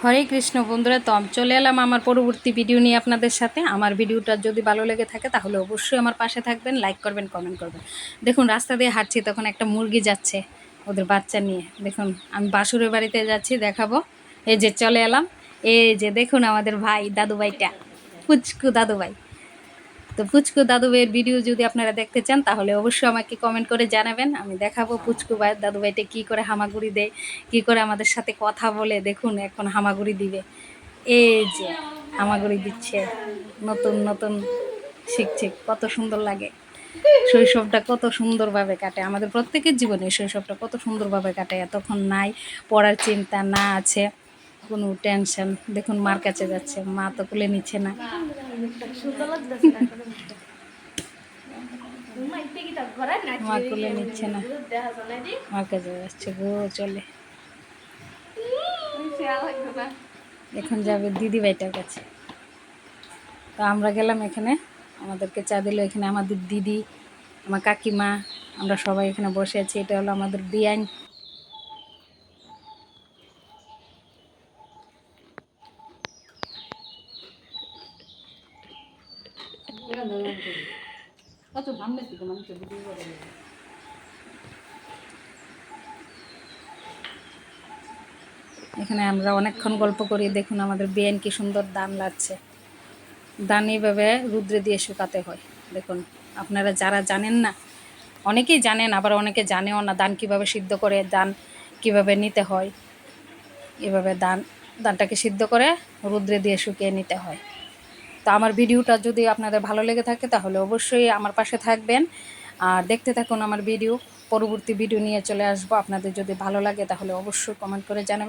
হরে কৃষ্ণ বন্ধুরা, তো আমি চলে এলাম আমার পরবর্তী ভিডিও নিয়ে আপনাদের সাথে। আমার ভিডিওটা যদি ভালো লেগে থাকে তাহলে অবশ্যই আমার পাশে থাকবেন, লাইক করবেন, কমেন্ট করবেন। দেখুন, রাস্তা দিয়ে হাঁটছি, তখন একটা মুরগি যাচ্ছে ওদের বাচ্চা নিয়ে। দেখুন, আমি বাসুরের বাড়িতে যাচ্ছি, দেখাবো। এই যে চলে এলাম। এই যে দেখুন আমাদের ভাই, দাদু ভাইটা, পুচকু দাদু ভাই। তো পুচকু দাদু ভাইয়ের ভিডিও যদি আপনারা দেখতে চান তাহলে অবশ্যই আমাকে কমেন্ট করে জানাবেন। আমি দেখাবো পুচকু ভাই দাদু ভাইটা কী করে হামাগুড়ি দেয়, কী করে আমাদের সাথে কথা বলে। দেখুন, এখন হামাগুড়ি দিবে। এই যে হামাগুড়ি দিচ্ছে, নতুন নতুন শিখছে, কত সুন্দর লাগে। শৈশবটা কত সুন্দরভাবে কাটে আমাদের প্রত্যেকের জীবনে। শৈশবটা কত সুন্দরভাবে কাটে, এতক্ষণ নাই পড়ার চিন্তা, না আছে কোনো টেনশন। দেখুন, মার কাছে যাচ্ছে, মা তো কুলে নিচ্ছে না। মা কুলে নিচ্ছে না, মার কাছে যাচ্ছে গো চলে। এখন যাবে দিদি ভাইটার কাছে। তো আমরা গেলাম, এখানে আমাদেরকে চা দিল। এখানে আমাদের দিদি, আমার কাকিমা, আমরা সবাই এখানে বসে আছি। এটা হলো আমাদের বিয়াইন। এখানে আমরা অনেকক্ষণ গল্প করি। দেখুন আমাদের বিয়াইন কি সুন্দর দান লাগছে। দান এইভাবে রুদ্রে দিয়ে শুকাতে হয়। দেখুন, আপনারা যারা জানেন না, অনেকেই জানেন, আবার অনেকে জানেও না দান কীভাবে সিদ্ধ করে, দান কীভাবে নিতে হয়। এভাবে দানটাকে সিদ্ধ করে রুদ্রে দিয়ে শুকিয়ে নিতে হয়। তো আমার ভিডিওটা যদি আপনাদের ভালো লেগে থাকে তাহলে অবশ্যই আমার পাশে থাকবেন আর দেখতে থাকুন আমার ভিডিও। পরবর্তী ভিডিও নিয়ে চলে আসবো। আপনাদের যদি ভালো লাগে তাহলে অবশ্যই কমেন্ট করে জানাবেন।